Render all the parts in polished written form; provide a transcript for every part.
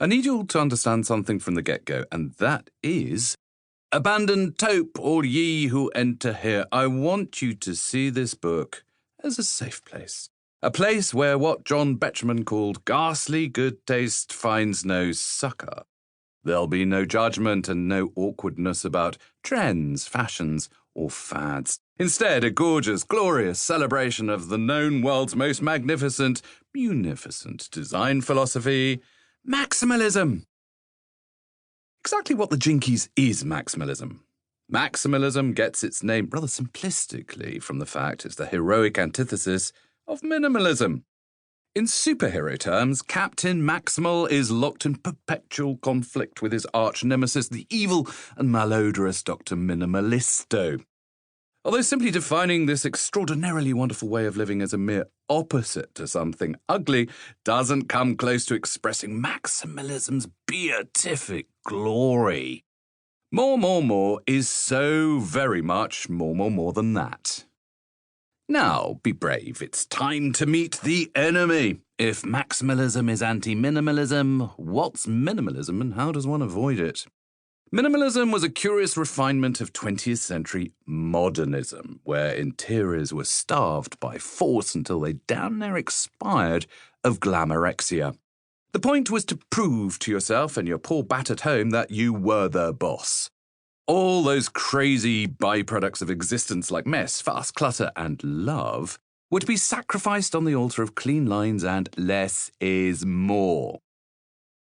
I need you all to understand something from the get-go, and that is, abandon taupe, all ye who enter here. I want you to see this book as a safe place. A place where what John Betjeman called ghastly good taste finds no succor. There'll be no judgment and no awkwardness about trends, fashions, or fads. Instead, a gorgeous, glorious celebration of the known world's most magnificent, munificent design philosophy, Maximalism. Exactly what the jinkies is maximalism. Maximalism gets its name rather simplistically from the fact it's the heroic antithesis of minimalism. In superhero terms, Captain Maximal is locked in perpetual conflict with his arch-nemesis, the evil and malodorous Dr. Minimalisto. Although simply defining this extraordinarily wonderful way of living as a mere opposite to something ugly doesn't come close to expressing maximalism's beatific glory. More is so very much more than that. Now, be brave. It's time to meet the enemy. If maximalism is anti-minimalism, what's minimalism and how does one avoid it? Minimalism was a curious refinement of 20th century modernism, where interiors were starved by force until they damn near expired of glamourexia. The point was to prove to yourself and your poor battered home that you were the boss. All those crazy byproducts of existence like mess, fuss, clutter, and love would be sacrificed on the altar of clean lines and less is more.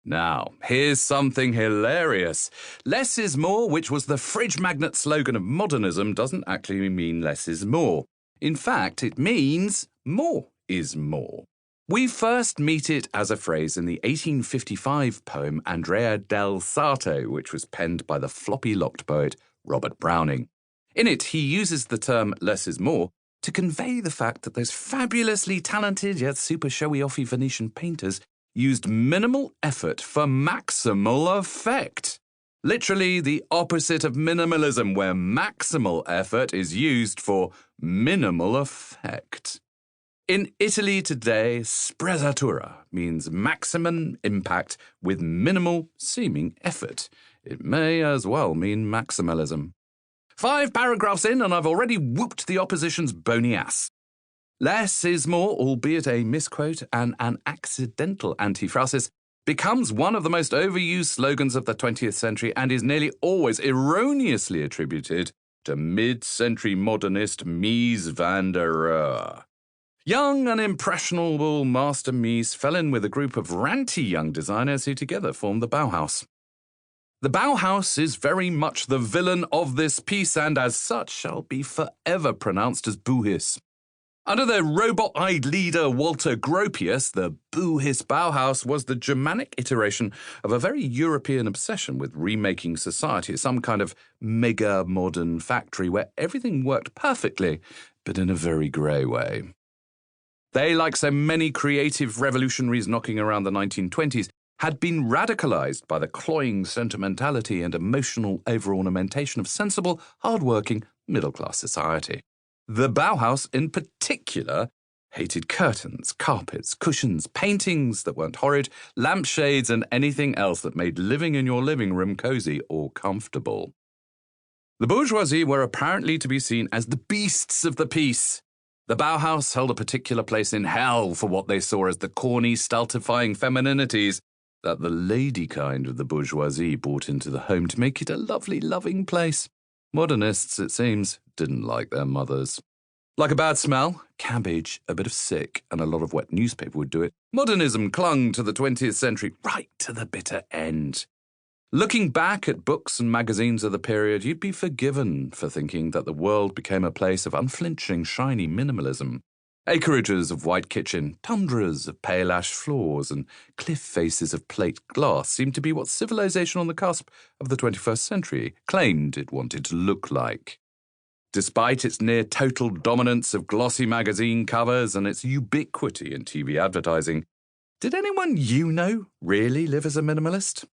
Now, here's something hilarious. Less is more, which was the fridge magnet slogan of modernism, doesn't actually mean less is more. In fact, it means more is more. We first meet it as a phrase in the 1855 poem Andrea del Sarto, which was penned by the floppy-locked poet Robert Browning. In it, he uses the term less is more to convey the fact that those fabulously talented yet super showy-offy Venetian painters used minimal effort for maximal effect. Literally the opposite of minimalism, where maximal effort is used for minimal effect. In Italy today, sprezzatura means maximum impact with minimal seeming effort. It may as well mean maximalism. 5 paragraphs in and I've already whooped the opposition's bony ass. Less is more, albeit a misquote and an accidental antiphrasis, becomes one of the most overused slogans of the 20th century and is nearly always erroneously attributed to mid-century modernist Mies van der Rohe. Young and impressionable Master Mies fell in with a group of ranty young designers who together formed the Bauhaus. The Bauhaus is very much the villain of this piece and as such shall be forever pronounced as Bauhaus. Under their robot-eyed leader Walter Gropius, the Bauhaus Bauhaus was the Germanic iteration of a very European obsession with remaking society, some kind of mega-modern factory where everything worked perfectly, but in a very grey way. They, like so many creative revolutionaries knocking around the 1920s, had been radicalized by the cloying sentimentality and emotional over-ornamentation of sensible, hard-working, middle-class society. The Bauhaus, in particular, hated curtains, carpets, cushions, paintings that weren't horrid, lampshades, and anything else that made living in your living room cozy or comfortable. The bourgeoisie were apparently to be seen as the beasts of the piece. The Bauhaus held a particular place in hell for what they saw as the corny, stultifying femininities that the lady kind of the bourgeoisie brought into the home to make it a lovely, loving place. Modernists, it seems, didn't like their mothers. Like a bad smell, cabbage, a bit of sick, and a lot of wet newspaper would do it, modernism clung to the 20th century right to the bitter end. Looking back at books and magazines of the period, you'd be forgiven for thinking that the world became a place of unflinching, shiny minimalism. Acreages of white kitchen, tundras of pale ash floors, and cliff faces of plate glass seemed to be what civilization on the cusp of the 21st century claimed it wanted to look like. Despite its near-total dominance of glossy magazine covers and its ubiquity in TV advertising, did anyone you know really live as a minimalist?